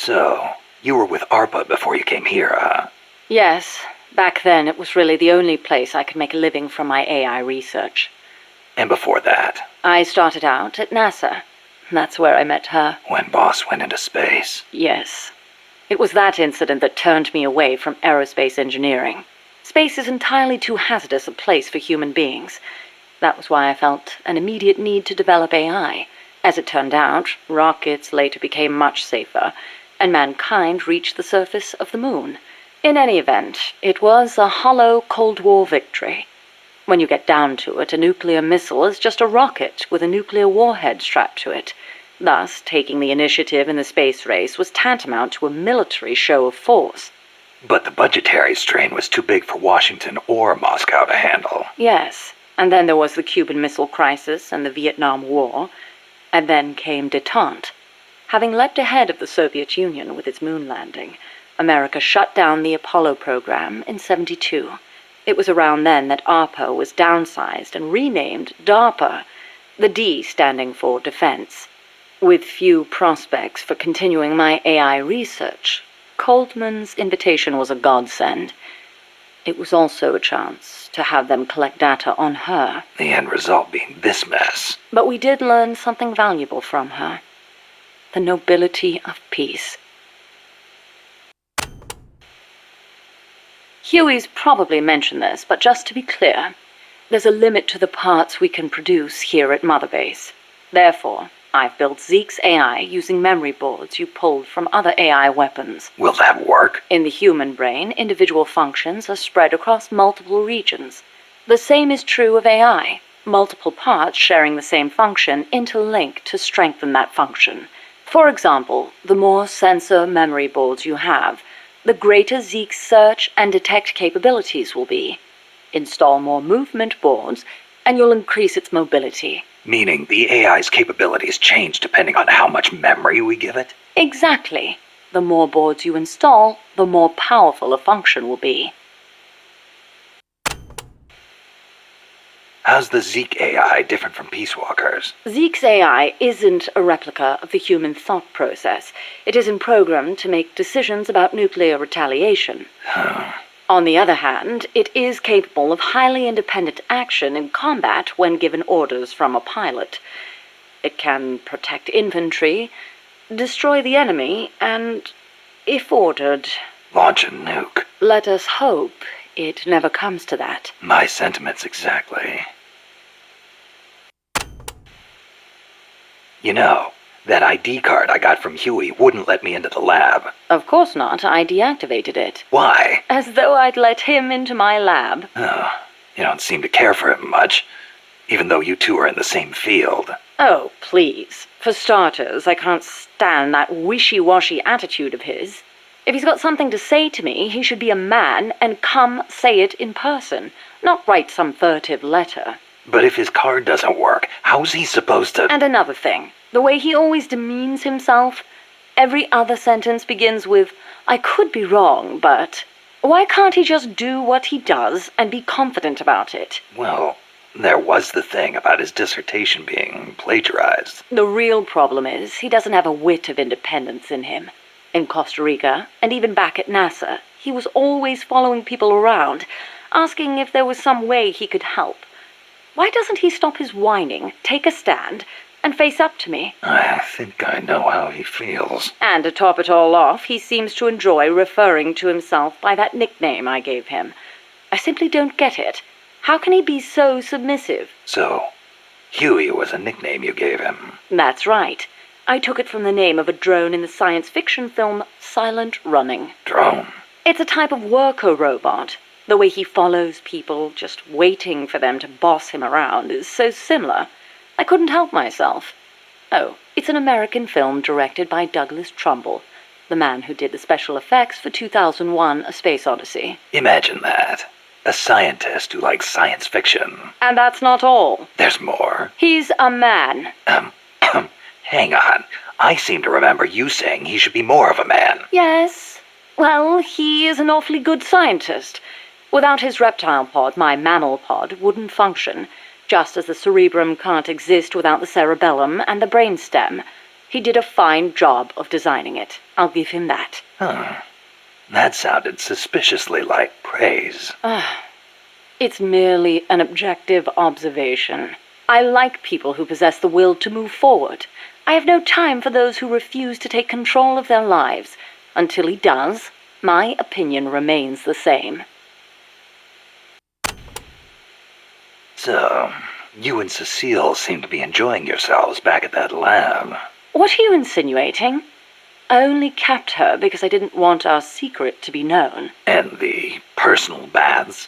So, you were with ARPA before you came here, huh? Yes. Back then, it was really the only place I could make a living from my AI research. And before that? I started out at NASA. That's where I met her. When Boss went into space? Yes. It was that incident that turned me away from aerospace engineering. Space is entirely too hazardous a place for human beings. That was why I felt an immediate need to develop AI. As it turned out, rockets later became much safer, and mankind reached the surface of the moon. In any event, it was a hollow Cold War victory. When you get down to it, a nuclear missile is just a rocket with a nuclear warhead strapped to it. Thus, taking the initiative in the space race was tantamount to a military show of force. But the budgetary strain was too big for Washington or Moscow to handle. Yes, and then there was the Cuban Missile Crisis and the Vietnam War, and then came détente. Having leapt ahead of the Soviet Union with its moon landing, America shut down the Apollo program in '72. It was around then that ARPA was downsized and renamed DARPA, the D standing for Defense. With few prospects for continuing my AI research, Coldman's invitation was a godsend. It was also a chance to have them collect data on her. The end result being this mess. But we did learn something valuable from her. The nobility of peace. Huey's probably mentioned this, but just to be clear, there's a limit to the parts we can produce here at Mother Base. Therefore, I've built Zeke's AI using memory boards you pulled from other AI weapons. Will that work? In the human brain, individual functions are spread across multiple regions. The same is true of AI. Multiple parts sharing the same function interlink to strengthen that function. For example, the more sensor memory boards you have, the greater Zeke's search and detect capabilities will be. Install more movement boards, and you'll increase its mobility. Meaning the AI's capabilities change depending on how much memory we give it? Exactly. The more boards you install, the more powerful a function will be. How's the Zeke AI different from Peace Walker's? Zeke's AI isn't a replica of the human thought process. It isn't programmed to make decisions about nuclear retaliation. On the other hand, it is capable of highly independent action in combat when given orders from a pilot. It can protect infantry, destroy the enemy, and, if ordered, Launch a nuke. let us hope it never comes to that. My sentiments exactly. You know, that ID card I got from Huey wouldn't let me into the lab. Of course not. I deactivated it. Why? As though I'd let him into my lab. Oh, you don't seem to care for him much, even though you two are in the same field. Oh, please. For starters, I can't stand that wishy-washy attitude of his. If he's got something to say to me, he should be a man and come say it in person, not write some furtive letter. But if his card doesn't work, how's he supposed to— And another thing, the way he always demeans himself. Every other sentence begins with, I could be wrong, but... Why can't he just do what he does and be confident about it? Well, there was the thing about his dissertation being plagiarized. The real problem is he doesn't have a whit of independence in him. In Costa Rica, and even back at NASA, he was always following people around, asking if there was some way he could help. Why doesn't he stop his whining, take a stand, and face up to me? I think I know how he feels. And to top it all off, he seems to enjoy referring to himself by that nickname I gave him. I simply don't get it. How can he be so submissive? So, Huey was a nickname you gave him. That's right. I took it from the name of a drone in the science fiction film Silent Running. Drone? It's a type of worker robot. The way he follows people, just waiting for them to boss him around, is so similar. I couldn't help myself. Oh, it's an American film directed by Douglas Trumbull, the man who did the special effects for 2001: A Space Odyssey. Imagine that. A scientist who likes science fiction. And that's not all. There's more. He's a man. Hang on. I seem to remember you saying he should be more of a man. Yes. Well, he is an awfully good scientist. Without his reptile pod, my mammal pod wouldn't function, just as the cerebrum can't exist without the cerebellum and the brainstem. He did a fine job of designing it. I'll give him that. Huh. That sounded suspiciously like praise. It's merely an objective observation. I like people who possess the will to move forward. I have no time for those who refuse to take control of their lives. Until he does, my opinion remains the same. So, you and Cecile seem to be enjoying yourselves back at that lab. What are you insinuating? I only kept her because I didn't want our secret to be known. And the personal baths?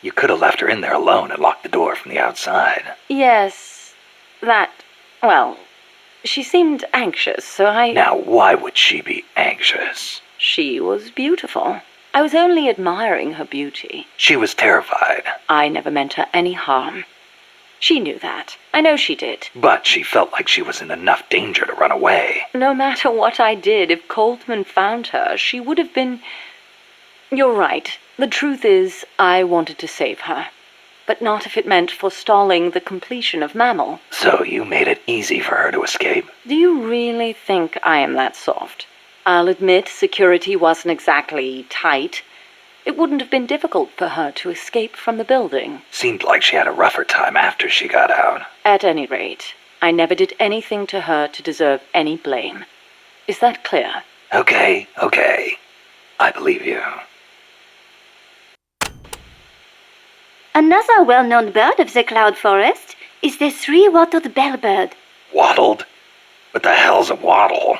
You could have left her in there alone and locked the door from the outside. Yes, well, she seemed anxious, so I... Now, why would she be anxious? She was beautiful. I was only admiring her beauty. She was terrified. I never meant her any harm. She knew that. I know she did. But she felt like she was in enough danger to run away. No matter what I did, if Coltman found her, she would have been... You're right. The truth is, I wanted to save her. But not if it meant forestalling the completion of Mammal. So you made it easy for her to escape? Do you really think I am that soft? I'll admit security wasn't exactly tight. It wouldn't have been difficult for her to escape from the building. Seemed like she had a rougher time after she got out. At any rate, I never did anything to her to deserve any blame. Is that clear? Okay. I believe you. Another well-known bird of the cloud forest is the three-wattled bellbird. Wattled? What the hell's a wattle?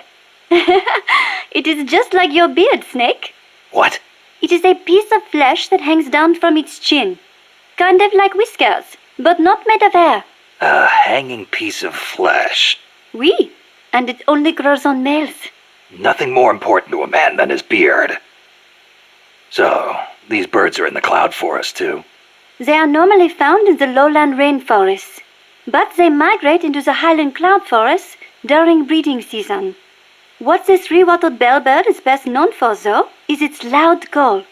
It is just like your beard, Snake. What? It is a piece of flesh that hangs down from its chin. Kind of like whiskers, but not made of hair. A hanging piece of flesh. Oui, and it only grows on males. Nothing more important to a man than his beard. So, these birds are in the cloud forest too? They are normally found in the lowland rainforests, but they migrate into the highland cloud forests during breeding season. What the three-wattled bellbird is best known for, though, is its loud call.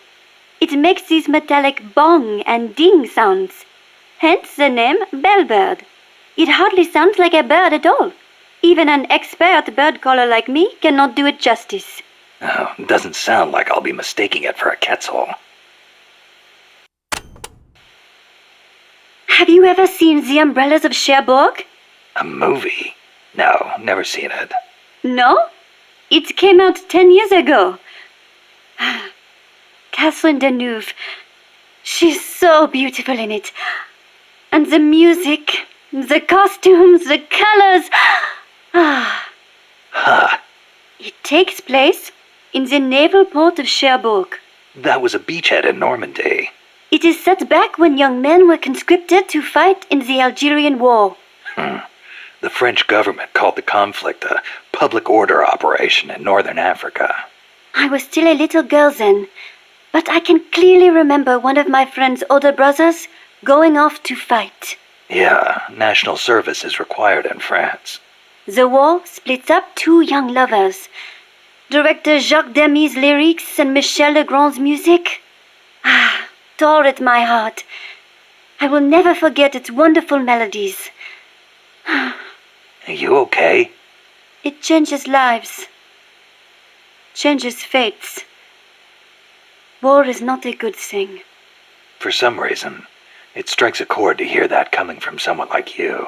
It makes these metallic bong and ding sounds, hence the name bellbird. It hardly sounds like a bird at all. Even an expert bird caller like me cannot do it justice. Oh, doesn't sound like I'll be mistaking it for a quetzal. Have you ever seen The Umbrellas of Cherbourg? A movie? No, never seen it. No? It came out 10 years ago. Catherine Deneuve. She's so beautiful in it. And the music, the costumes, the colors. Huh. It takes place in the naval port of Cherbourg. That was a beachhead in Normandy. It is set back when young men were conscripted to fight in the Algerian War. The French government called the conflict a public order operation in northern Africa. I was still a little girl then, but I can clearly remember one of my friend's older brothers going off to fight. Yeah, national service is required in France. The war splits up two young lovers. Director Jacques Demy's lyrics and Michel Legrand's music tore at my heart. I will never forget its wonderful melodies. Are you okay? It changes lives, changes fates. War is not a good thing. For some reason, it strikes a chord to hear that coming from someone like you.